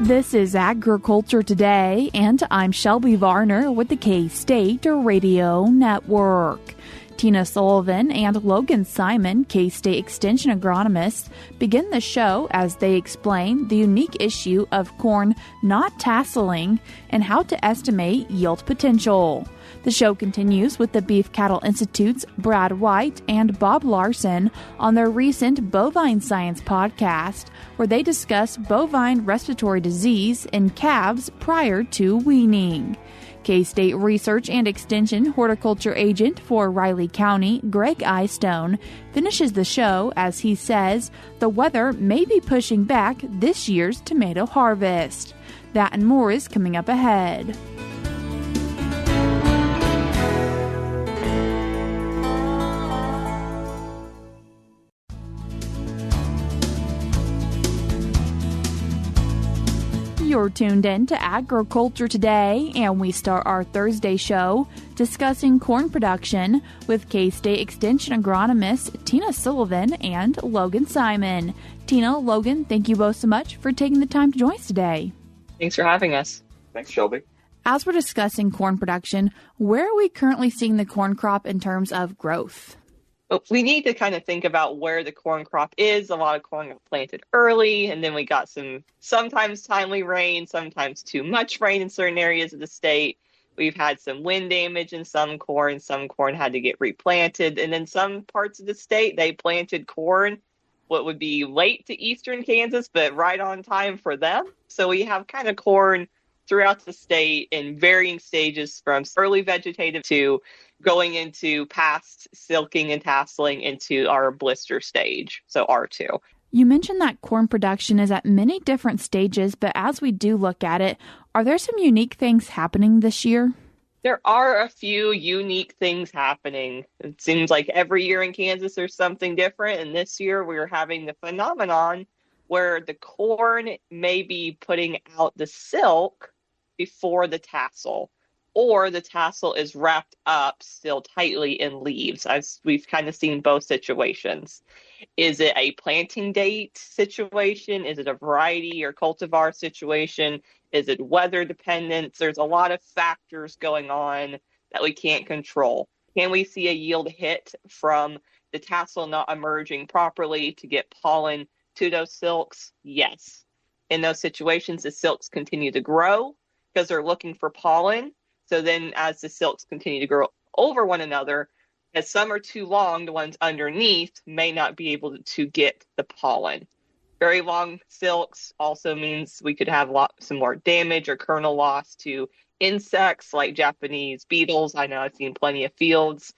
This is Agriculture Today, and I'm Shelby Varner with the K-State Radio Network. Tina Sullivan and Logan Simon, K-State Extension agronomists, begin the show as they explain the unique issue of corn not tasseling and how to estimate yield potential. The show continues with the Beef Cattle Institute's Brad White and Bob Larson on their recent Bovine Science podcast, where they discuss bovine respiratory disease in calves prior to weaning. K-State Research and Extension horticulture agent for Riley County, Gregg Eyestone, finishes the show as he says the weather may be pushing back this year's tomato harvest. That and more is coming up ahead. You're tuned in to Agriculture Today, and we start our Thursday show discussing corn production with K-State Extension agronomists Tina Sullivan and Logan Simon. Tina, Logan, thank you both so much for taking the time to join us today. Thanks for having us. Thanks, Shelby. As we're discussing corn production, where are we currently seeing the corn crop in terms of growth? But we need to kind of think about where the corn crop is. A lot of corn got planted early, and then we got sometimes timely rain, sometimes too much rain in certain areas of the state. We've had some wind damage in some corn had to get replanted. And then some parts of the state, they planted corn, what would be late to eastern Kansas, but right on time for them. So we have kind of corn throughout the state in varying stages from early vegetative to going into past silking and tasseling into our blister stage, so R2. You mentioned that corn production is at many different stages, but as we do look at it, are there some unique things happening this year? There are a few unique things happening. It seems like every year in Kansas there's something different, and this year we're having the phenomenon where the corn may be putting out the silk before the tassel, or the tassel is wrapped up still tightly in leaves. We've kind of seen both situations. Is it a planting date situation? Is it a variety or cultivar situation? Is it weather dependent? There's a lot of factors going on that we can't control. Can we see a yield hit from the tassel not emerging properly to get pollen to those silks? Yes. In those situations, the silks continue to grow because they're looking for pollen. So then as the silks continue to grow over one another, as some are too long, the ones underneath may not be able to get the pollen. Very long silks also means we could have some more damage or kernel loss to insects like Japanese beetles. I know I've seen plenty of fields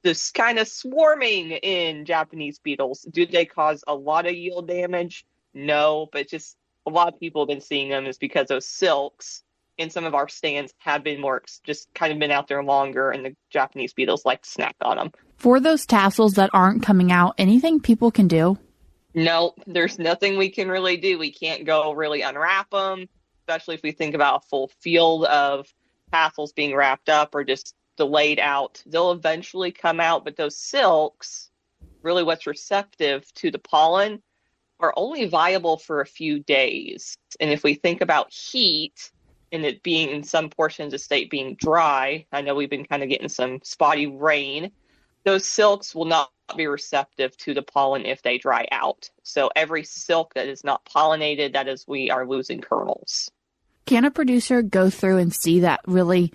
just kind of swarming in Japanese beetles. Do they cause a lot of yield damage? No, but just a lot of people have been seeing them is because those silks in some of our stands have been just kind of been out there longer, and the Japanese beetles like to snack on them. For those tassels that aren't coming out, anything people can do? No, there's nothing we can really do. We can't go really unwrap them, especially if we think about a full field of tassels being wrapped up or just delayed out. They'll eventually come out, but those silks, really what's receptive to the pollen, are only viable for a few days. And if we think about heat, and it being in some portions of the state being dry, I know we've been kind of getting some spotty rain, those silks will not be receptive to the pollen if they dry out. So every silk that is not pollinated, that is, we are losing kernels. Can a producer go through and see that really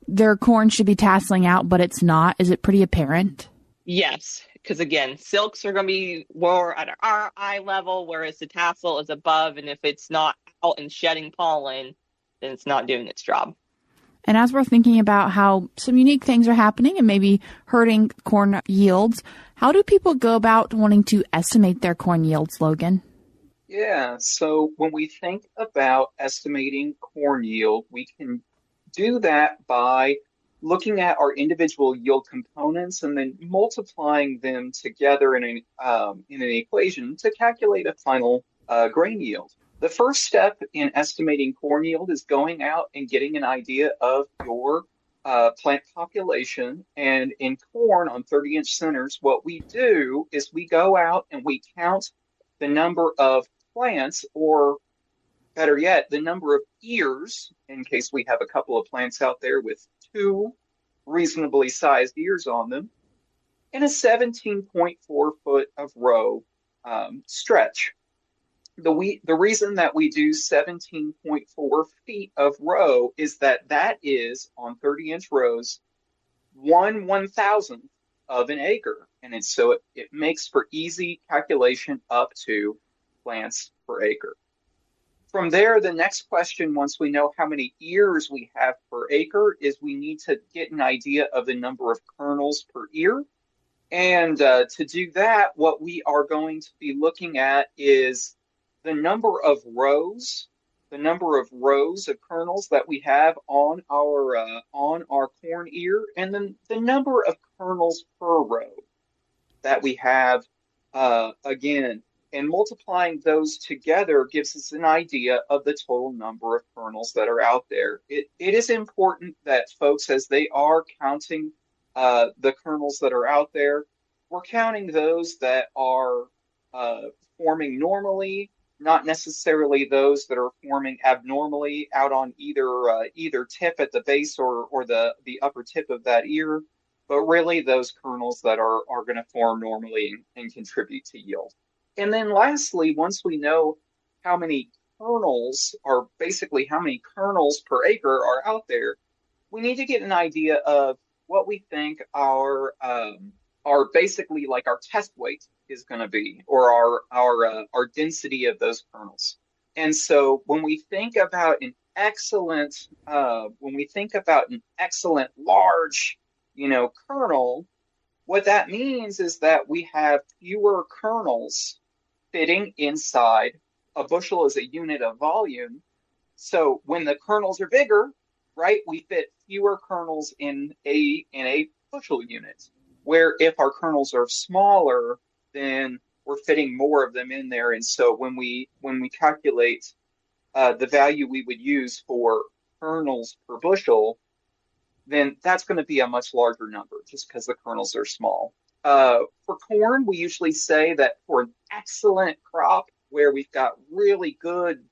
their corn should be tasseling out, but it's not? Is it pretty apparent? Yes, because again, silks are going to be more at our eye level, whereas the tassel is above, and if it's not out and shedding pollen, then it's not doing its job. And as we're thinking about how some unique things are happening and maybe hurting corn yields, how do people go about wanting to estimate their corn yields, Logan? Yeah, so when we think about estimating corn yield, we can do that by looking at our individual yield components and then multiplying them together in an equation to calculate a final grain yield. The first step in estimating corn yield is going out and getting an idea of your plant population. And in corn on 30-inch centers, what we do is we go out and we count the number of plants, or better yet, the number of ears, in case we have a couple of plants out there with 2 reasonably sized ears on them, in a 17.4 foot of row stretch. The reason that we do 17.4 feet of row is that is on 30-inch rows 1/1000th of an acre, and it makes for easy calculation up to plants per acre. From there, the next question, once we know how many ears we have per acre, is we need to get an idea of the number of kernels per ear. And to do that, what we are going to be looking at is the number of rows of kernels that we have on our corn ear, and then the number of kernels per row that we have again. And multiplying those together gives us an idea of the total number of kernels that are out there. It is important that folks, as they are counting the kernels that are out there, we're counting those that are forming normally, not necessarily those that are forming abnormally out on either tip at the base or the upper tip of that ear, but really those kernels that are going to form normally and contribute to yield. And then lastly, once we know how many kernels per acre are out there, we need to get an idea of what we think our basically like our test weight is going to be, or our density of those kernels. And so when we think about an excellent large, kernel, what that means is that we have fewer kernels fitting inside a bushel as a unit of volume. So when the kernels are bigger, right, we fit fewer kernels in a bushel unit. Where if our kernels are smaller, then we're fitting more of them in there. And so when we calculate the value we would use for kernels per bushel, then that's going to be a much larger number just because the kernels are small. For corn, we usually say that for an excellent crop where we've got really good,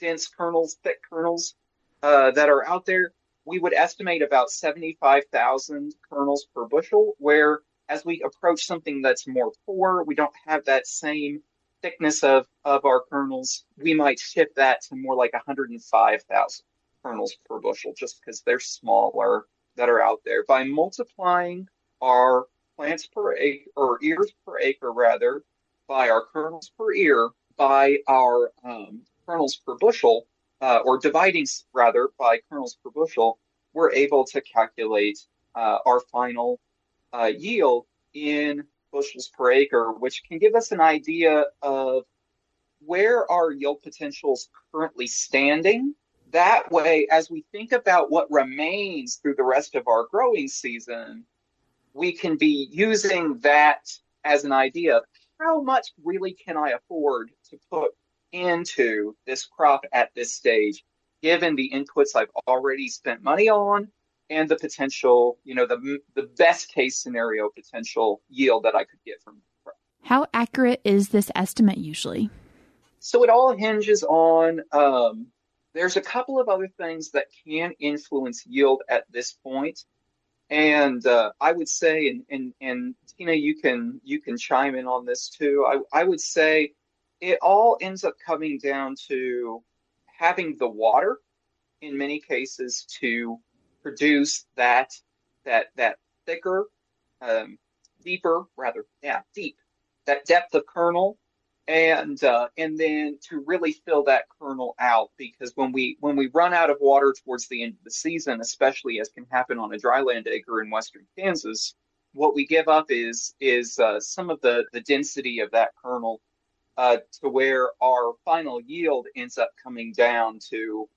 dense kernels, thick kernels that are out there, we would estimate about 75,000 kernels per bushel, where as we approach something that's more poor, we don't have that same thickness of our kernels, we might shift that to more like 105,000 kernels per bushel, just because they're smaller that are out there. By multiplying our plants per acre, or ears per acre rather, by our kernels per ear, by our kernels per bushel, or dividing rather by kernels per bushel, we're able to calculate our final yield in bushels per acre, which can give us an idea of where our yield potentials currently standing. That way, as we think about what remains through the rest of our growing season, we can be using that as an idea of how much really can I afford to put into this crop at this stage, given the inputs I've already spent money on and the potential, the best case scenario potential yield that I could get from the crop. How accurate is this estimate usually? So it all hinges on, there's a couple of other things that can influence yield at this point. And I would say, and Tina, you can chime in on this too. I would say it all ends up coming down to having the water in many cases to produce that thicker, deeper, deep, that depth of kernel, and then to really fill that kernel out. Because when we run out of water towards the end of the season, especially as can happen on a dryland acre in western Kansas, what we give up is some of the density of that kernel, to where our final yield ends up coming down to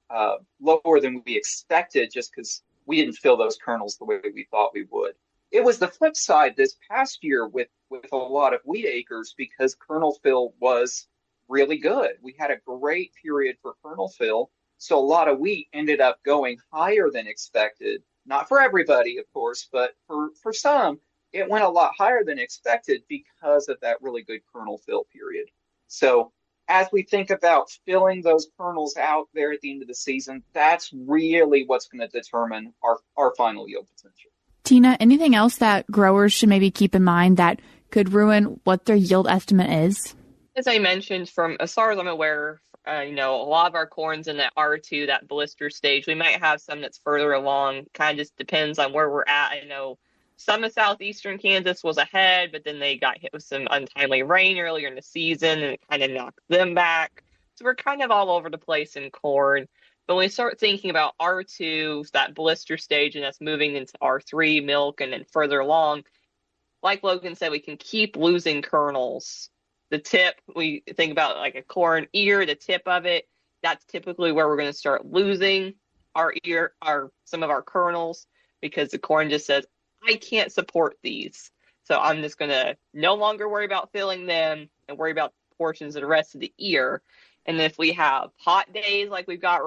lower than we expected, just because we didn't fill those kernels the way we thought we would. It was the flip side this past year with a lot of wheat acres, because kernel fill was really good. We had a great period for kernel fill, so a lot of wheat ended up going higher than expected. Not for everybody, of course, but for some, it went a lot higher than expected because of that really good kernel fill period. So as we think about filling those kernels out there at the end of the season, that's really what's going to determine our final yield potential. Tina, anything else that growers should maybe keep in mind that could ruin what their yield estimate is? As I mentioned, from as far as I'm aware, a lot of our corn's in that R2, that blister stage. We might have some that's further along. Kind of just depends on where we're at. I know some of southeastern Kansas was ahead, but then they got hit with some untimely rain earlier in the season, and it kind of knocked them back. So we're kind of all over the place in corn. But when we start thinking about R2, that blister stage, and that's moving into R3, milk, and then further along, like Logan said, we can keep losing kernels. The tip, we think about like a corn ear, the tip of it, that's typically where we're going to start losing some of our kernels, because the corn just says, I can't support these. So I'm just going to no longer worry about filling them and worry about portions of the rest of the ear. And if we have hot days like we've got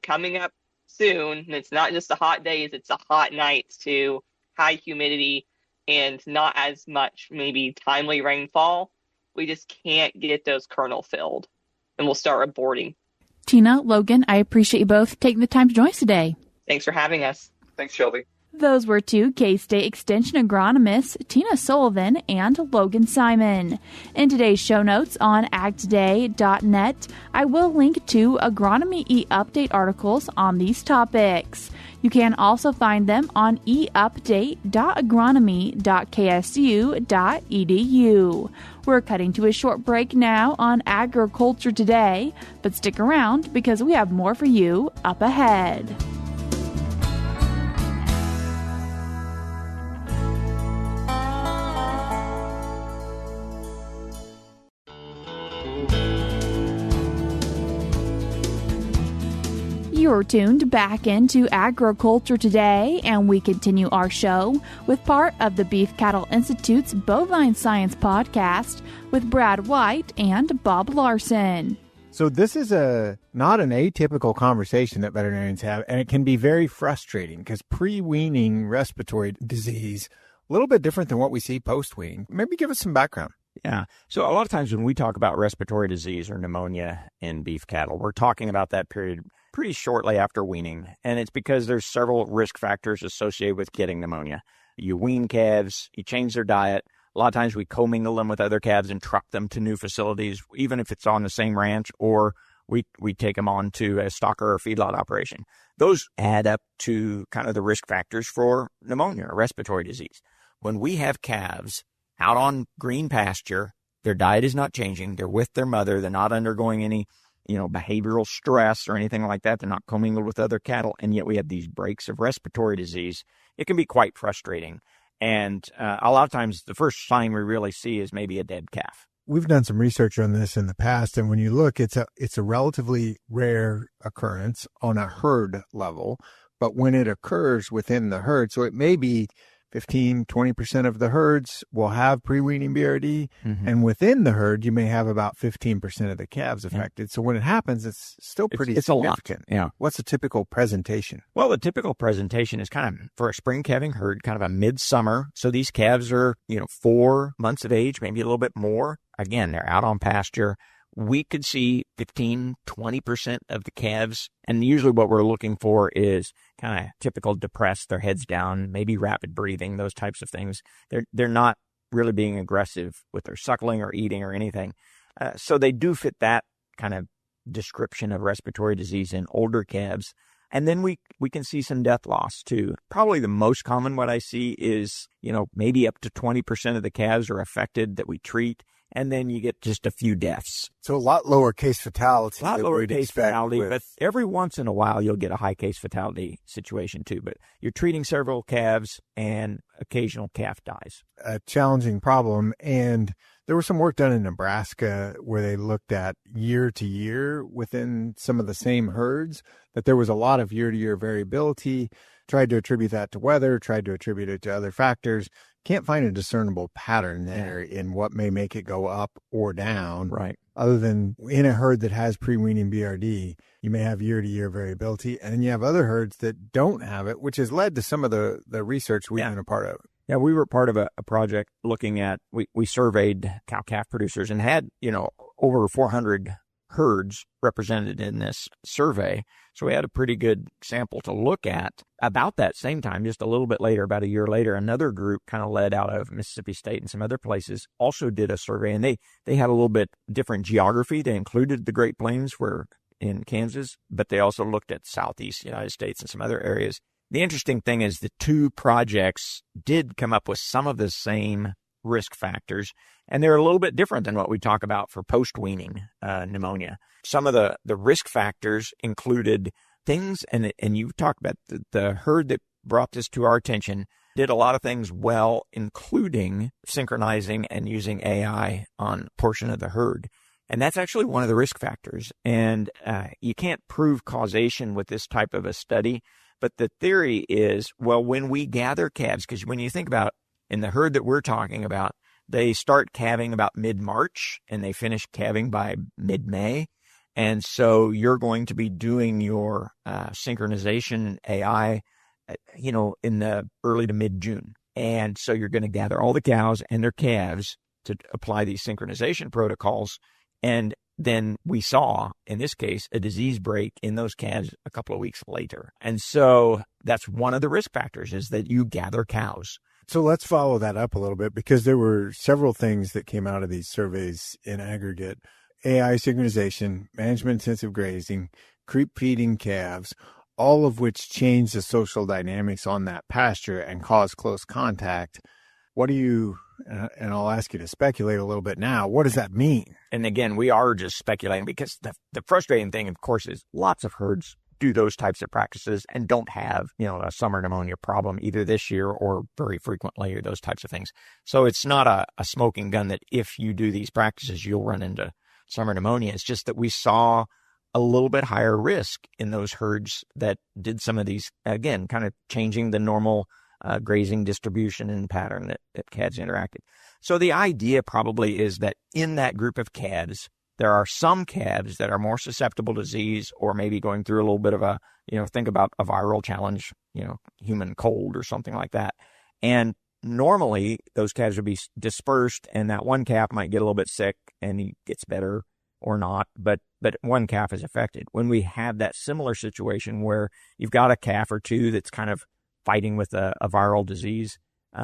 coming up soon, and it's not just the hot days, it's the hot nights too, high humidity, and not as much maybe timely rainfall, we just can't get those kernel filled, and we'll start aborting. Tina, Logan, I appreciate you both taking the time to join us today. Thanks for having us. Thanks, Shelby. Those were two K-State Extension agronomists, Tina Sullivan and Logan Simon. In today's show notes on agtoday.net, I will link to Agronomy e-update articles on these topics. You can also find them on eupdate.agronomy.ksu.edu. We're cutting to a short break now on Agriculture Today, but stick around because we have more for you up ahead. You're tuned back into Agriculture Today, and we continue our show with part of the Beef Cattle Institute's Bovine Science podcast with Brad White and Bob Larson. So this is not an atypical conversation that veterinarians have, and it can be very frustrating because pre-weaning respiratory disease, a little bit different than what we see post-wean. Maybe give us some background. Yeah. So a lot of times when we talk about respiratory disease or pneumonia in beef cattle, we're talking about that period pretty shortly after weaning. And it's because there's several risk factors associated with getting pneumonia. You wean calves, you change their diet. A lot of times we commingle them with other calves and truck them to new facilities, even if it's on the same ranch, or we take them on to a stocker or feedlot operation. Those add up to kind of the risk factors for pneumonia or respiratory disease. When we have calves out on green pasture, their diet is not changing. They're with their mother. They're not undergoing any, behavioral stress or anything like that. They're not commingled with other cattle. And yet we have these breaks of respiratory disease. It can be quite frustrating. And a lot of times the first sign we really see is maybe a dead calf. We've done some research on this in the past, and when you look, it's a relatively rare occurrence on a herd level. But when it occurs within the herd, so it may be 15, 20% of the herds will have pre-weaning BRD, and within the herd, you may have about 15% of the calves affected. So when it happens, it's still pretty significant. A lot. Yeah. What's a typical presentation? Well, the typical presentation is kind of, for a spring calving herd, kind of a midsummer. So these calves are, 4 months of age, maybe a little bit more. Again, they're out on pasture. We could see 15, 20% of the calves. And usually what we're looking for is kind of typical depressed, their heads down, maybe rapid breathing, those types of things. They're not really being aggressive with their suckling or eating or anything. So they do fit that kind of description of respiratory disease in older calves. And then we can see some death loss too. Probably the most common what I see is, maybe up to 20% of the calves are affected that we treat. And then you get just a few deaths. So a lot lower case fatality. A lot lower case fatality, but every once in a while you'll get a high case fatality situation too. But you're treating several calves and occasional calf dies. A challenging problem. And there was some work done in Nebraska where they looked at year to year within some of the same herds, that there was a lot of year to year variability. Tried to attribute that to weather, tried to attribute it to other factors, can't find a discernible pattern there in what may make it go up or down. Right. Other than in a herd that has pre-weaning BRD, you may have year-to-year variability, and then you have other herds that don't have it, which has led to some of the research we've been a part of. Yeah, we were part of a project looking at, we surveyed cow-calf producers and had, over 400 herds represented in this survey. So we had a pretty good sample to look at. About that same time, just a little bit later, about a year later, another group kind of led out of Mississippi State and some other places also did a survey, and they had a little bit different geography. They included the Great Plains where in Kansas, but they also looked at Southeast United States and some other areas. The interesting thing is the two projects did come up with some of the same risk factors, and they're a little bit different than what we talk about for post-weaning pneumonia. Some of the risk factors included things, and you've talked about the herd that brought this to our attention did a lot of things well, including synchronizing and using AI on a portion of the herd. And that's actually one of the risk factors. And you can't prove causation with this type of a study, but the theory is, well, when we gather calves, because when you think about in the herd that we're talking about, they start calving about mid-March and they finish calving by mid-May. And so you're going to be doing your synchronization AI, in the early to mid-June. And so you're going to gather all the cows and their calves to apply these synchronization protocols. And then we saw, in this case, a disease break in those calves a couple of weeks later. And so that's one of the risk factors, is that you gather cows. So let's follow that up a little bit, because there were several things that came out of these surveys in aggregate. AI synchronization, management-intensive grazing, creep feeding calves, all of which change the social dynamics on that pasture and cause close contact. What do you, and I'll ask you to speculate a little bit now, what does that mean? And again, we are just speculating, because the frustrating thing, of course, is lots of herds do those types of practices and don't have, a summer pneumonia problem either this year or very frequently, or those types of things. So it's not a smoking gun that if you do these practices, you'll run into summer pneumonia. It's just that we saw a little bit higher risk in those herds that did some of these, again, kind of changing the normal grazing distribution and pattern that calves interacted. So the idea probably is that in that group of calves, there are some calves that are more susceptible to disease, or maybe going through a little bit of a, think about a viral challenge, human cold or something like that. And normally those calves would be dispersed, and that one calf might get a little bit sick and he gets better or not, but one calf is affected. When we have that similar situation where you've got a calf or two that's kind of fighting with a viral disease,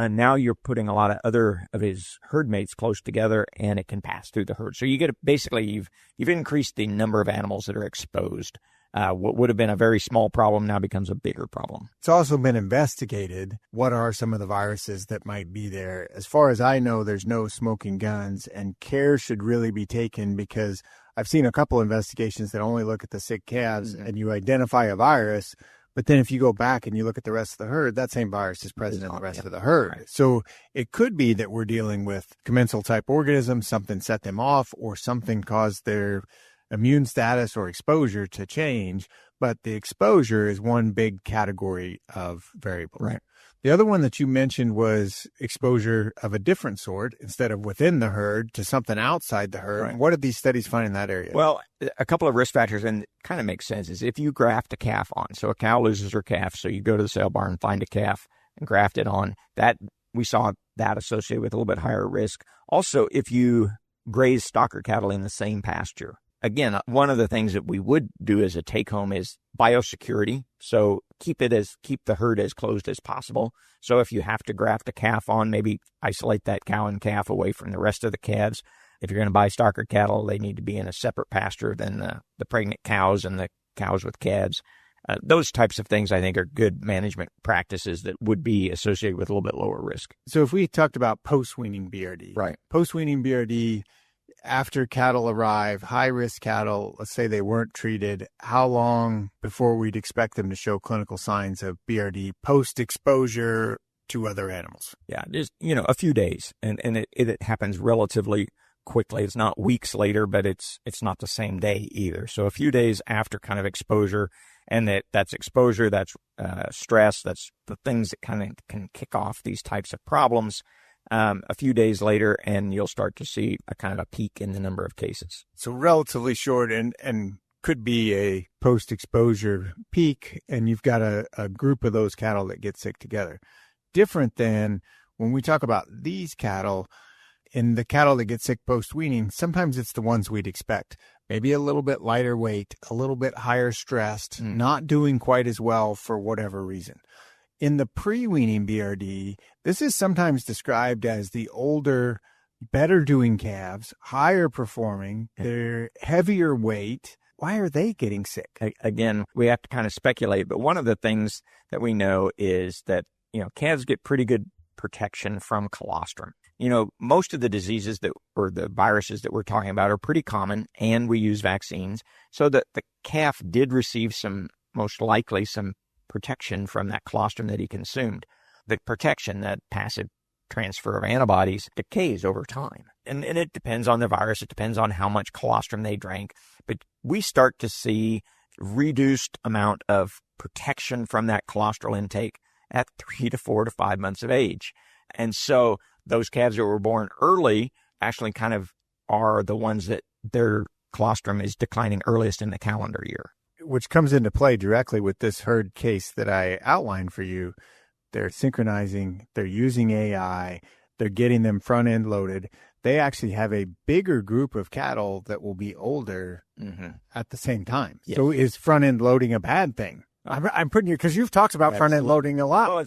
now you're putting a lot of other of his herd mates close together, and it can pass through the herd. So you get basically you've increased the number of animals that are exposed. What would have been a very small problem now becomes a bigger problem. It's also been investigated. What are some of the viruses that might be there? As far as I know, there's no smoking guns, and care should really be taken, because I've seen a couple investigations that only look at the sick calves, and you identify a virus. But then if you go back and you look at the rest of the herd, that same virus is present in the rest of the herd. Right. So it could be that we're dealing with commensal type organisms, something set them off, or something caused their immune status or exposure to change. But the exposure is one big category of variables. Right. The other one that you mentioned was exposure of a different sort, instead of within the herd to something outside the herd. Right. What did these studies find in that area? Well, a couple of risk factors, and it kind of makes sense, is if you graft a calf on. So a cow loses her calf, so you go to the sale barn, find a calf, and graft it on. That we saw that associated with a little bit higher risk. Also, if you graze stocker cattle in the same pasture. Again, one of the things that we would do as a take-home is biosecurity. So keep the herd as closed as possible. So if you have to graft a calf on, maybe isolate that cow and calf away from the rest of the calves. If you're going to buy stocker cattle, they need to be in a separate pasture than the pregnant cows and the cows with calves. Those types of things, I think, are good management practices that would be associated with a little bit lower risk. So if we talked about post-weaning BRD. Right. Post-weaning BRD, after cattle arrive, high-risk cattle, let's say they weren't treated, how long before we'd expect them to show clinical signs of BRD post-exposure to other animals? Yeah, just, a few days, and it happens relatively quickly. It's not weeks later, but it's not the same day either. So a few days after kind of exposure, And that's exposure, that's stress, that's the things that kind of can kick off these types of problems a few days later, and you'll start to see a kind of a peak in the number of cases. So relatively short and could be a post-exposure peak, and you've got a group of those cattle that get sick together. Different than when we talk about these cattle, in the cattle that get sick post-weaning, sometimes it's the ones we'd expect. Maybe a little bit lighter weight, a little bit higher stressed, not doing quite as well for whatever reason. In the pre-weaning BRD, this is sometimes described as the older, better doing calves, higher performing, they're heavier weight. Why are they getting sick? Again, we have to kind of speculate, but one of the things that we know is that, calves get pretty good protection from colostrum. Most of the diseases or the viruses that we're talking about are pretty common, and we use vaccines. So that the calf did receive most likely some protection from that colostrum that he consumed. The protection, that passive transfer of antibodies, decays over time. And it depends on the virus. It depends on how much colostrum they drank. But we start to see reduced amount of protection from that colostral intake at 3 to 4 to 5 months of age. And so those calves that were born early actually kind of are the ones that their colostrum is declining earliest in the calendar year. Which comes into play directly with this herd case that I outlined for you. They're synchronizing, they're using AI, they're getting them front end loaded. They actually have a bigger group of cattle that will be older at the same time. Yes. So is front end loading a bad thing? I'm putting you, because you've talked about front end loading a lot. Well,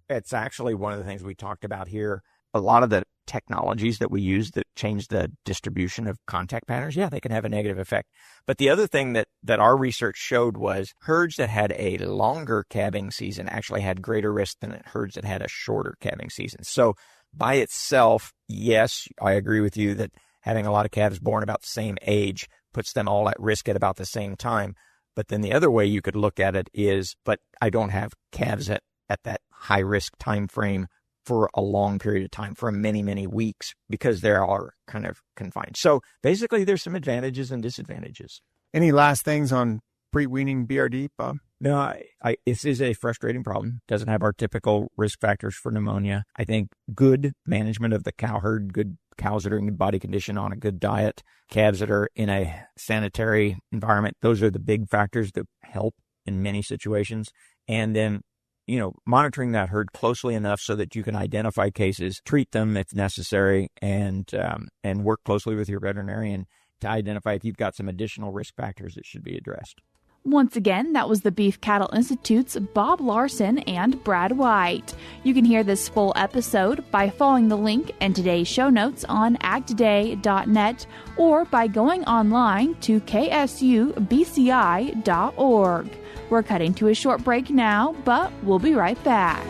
it's actually one of the things we talked about here. A lot of the technologies that we use that change the distribution of contact patterns, they can have a negative effect. But the other thing that our research showed was herds that had a longer calving season actually had greater risk than herds that had a shorter calving season. So by itself, yes, I agree with you that having a lot of calves born about the same age puts them all at risk at about the same time. But then the other way you could look at it is, but I don't have calves at that high risk time frame for a long period of time, for many, many weeks, because they are kind of confined. So basically, there's some advantages and disadvantages. Any last things on pre-weaning BRD, Bob? No, this is a frustrating problem. Doesn't have our typical risk factors for pneumonia. I think good management of the cow herd, good cows that are in good body condition on a good diet, calves that are in a sanitary environment, those are the big factors that help in many situations. And then monitoring that herd closely enough so that you can identify cases, treat them if necessary, and work closely with your veterinarian to identify if you've got some additional risk factors that should be addressed. Once again, that was the Beef Cattle Institute's Bob Larson and Brad White. You can hear this full episode by following the link in today's show notes on agtoday.net or by going online to ksubci.org. We're cutting to a short break now, but we'll be right back.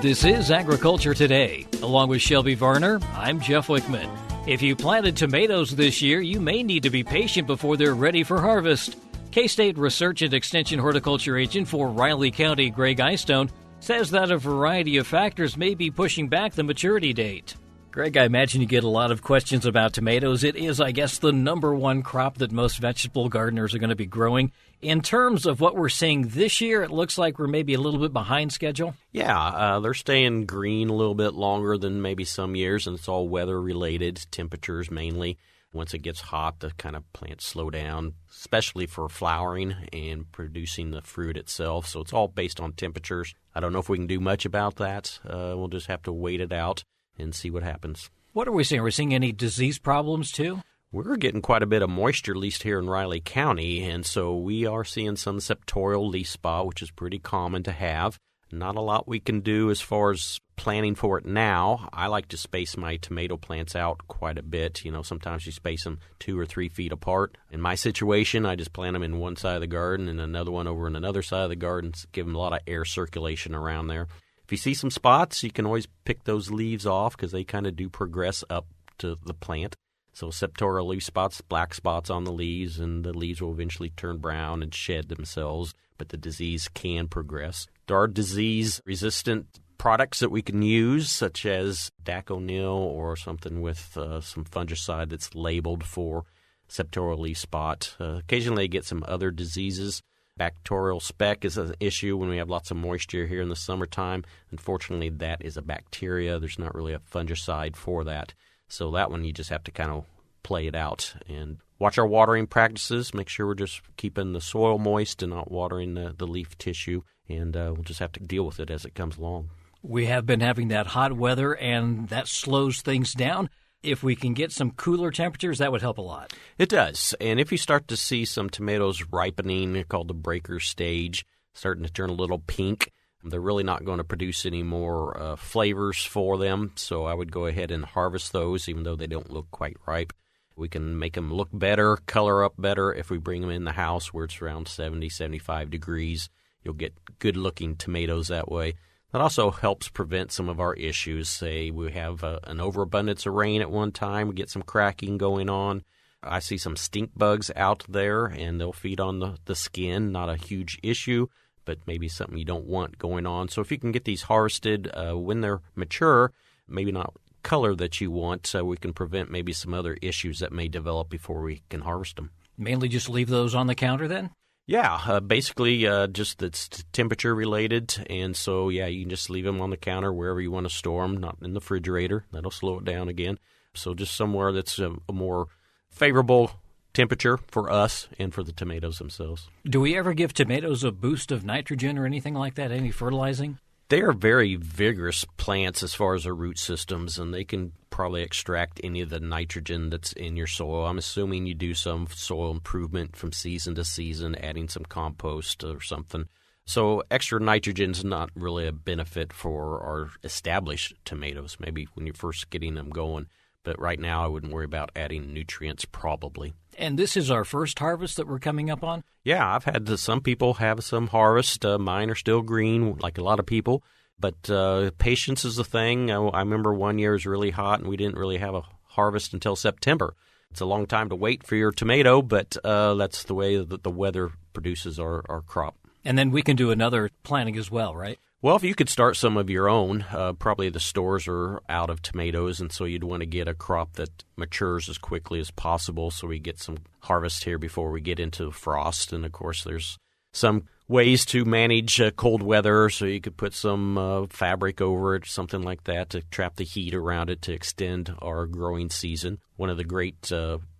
This is Agriculture Today. Along with Shelby Varner, I'm Jeff Wickman. If you planted tomatoes this year, you may need to be patient before they're ready for harvest. K-State Research and Extension Horticulture Agent for Riley County, Gregg Eyestone, says that a variety of factors may be pushing back the maturity date. Greg, I imagine you get a lot of questions about tomatoes. It is, I guess, the number one crop that most vegetable gardeners are going to be growing. In terms of what we're seeing this year, it looks like we're maybe a little bit behind schedule. Yeah, they're staying green a little bit longer than maybe some years, and it's all weather-related, temperatures mainly. Once it gets hot, the kind of plants slow down, especially for flowering and producing the fruit itself. So it's all based on temperatures. I don't know if we can do much about that. We'll just have to wait it out and see what happens. What are we seeing? Are we seeing any disease problems, too? We're getting quite a bit of moisture, at least here in Riley County, and so we are seeing some septoral leaf spot, which is pretty common to have. Not a lot we can do as far as planning for it now. I like to space my tomato plants out quite a bit. Sometimes you space them 2 or 3 feet apart. In my situation, I just plant them in one side of the garden and another one over in another side of the garden, give them a lot of air circulation around there. If you see some spots, you can always pick those leaves off because they kind of do progress up to the plant. So septoral leaf spots, black spots on the leaves, and the leaves will eventually turn brown and shed themselves, but the disease can progress. There are disease-resistant products that we can use, such as Daconil or something with some fungicide that's labeled for septoral leaf spot. Occasionally, you get some other diseases. Bacterial speck is an issue when we have lots of moisture here in the summertime. Unfortunately, that is a bacteria. There's not really a fungicide for that. So that one, you just have to kind of play it out and watch our watering practices. Make sure we're just keeping the soil moist and not watering the leaf tissue. And we'll just have to deal with it as it comes along. We have been having that hot weather, and that slows things down. If we can get some cooler temperatures, that would help a lot. It does. And if you start to see some tomatoes ripening, called the breaker stage, starting to turn a little pink, they're really not going to produce any more flavors for them. So I would go ahead and harvest those, even though they don't look quite ripe. We can make them look better, color up better if we bring them in the house where it's around 70, 75 degrees. You'll get good-looking tomatoes that way. That also helps prevent some of our issues. Say we have an overabundance of rain at one time, we get some cracking going on. I see some stink bugs out there, and they'll feed on the skin. Not a huge issue, but maybe something you don't want going on. So if you can get these harvested when they're mature, maybe not color that you want, so we can prevent maybe some other issues that may develop before we can harvest them. Mainly just leave those on the counter then? Yeah, basically just it's temperature related, and so, yeah, you can just leave them on the counter wherever you want to store them, not in the refrigerator. That'll slow it down again. So just somewhere that's a more favorable temperature for us and for the tomatoes themselves. Do we ever give tomatoes a boost of nitrogen or anything like that, any fertilizing? They are very vigorous plants as far as their root systems, and they can probably extract any of the nitrogen that's in your soil. I'm assuming you do some soil improvement from season to season, adding some compost or something. So extra nitrogen is not really a benefit for our established tomatoes, maybe when you're first getting them going. But right now I wouldn't worry about adding nutrients probably. And this is our first harvest that we're coming up on? Yeah, I've had some people have some harvest. Mine are still green, like a lot of people. But patience is the thing. I remember one year it was really hot, and we didn't really have a harvest until September. It's a long time to wait for your tomato, but that's the way that the weather produces our crop. And then we can do another planting as well, right? Well, if you could start some of your own, probably the stores are out of tomatoes, and so you'd want to get a crop that matures as quickly as possible so we get some harvest here before we get into the frost. And, of course, there's some ways to manage cold weather, so you could put some fabric over it, something like that, to trap the heat around it to extend our growing season. One of the great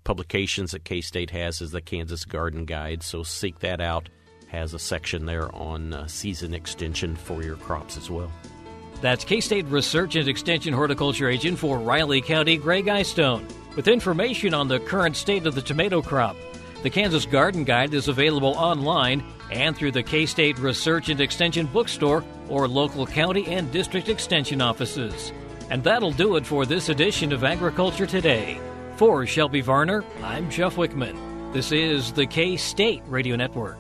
publications that K-State has is the Kansas Garden Guide, so seek that out. Has a section there on season extension for your crops as well. That's K-State Research and Extension Horticulture Agent for Riley County, Gregg Eyestone, with information on the current state of the tomato crop. The Kansas Garden Guide is available online and through the K-State Research and Extension bookstore or local county and district extension offices. And that'll do it for this edition of Agriculture Today. For Shelby Varner, I'm Jeff Wickman. This is the K-State Radio Network.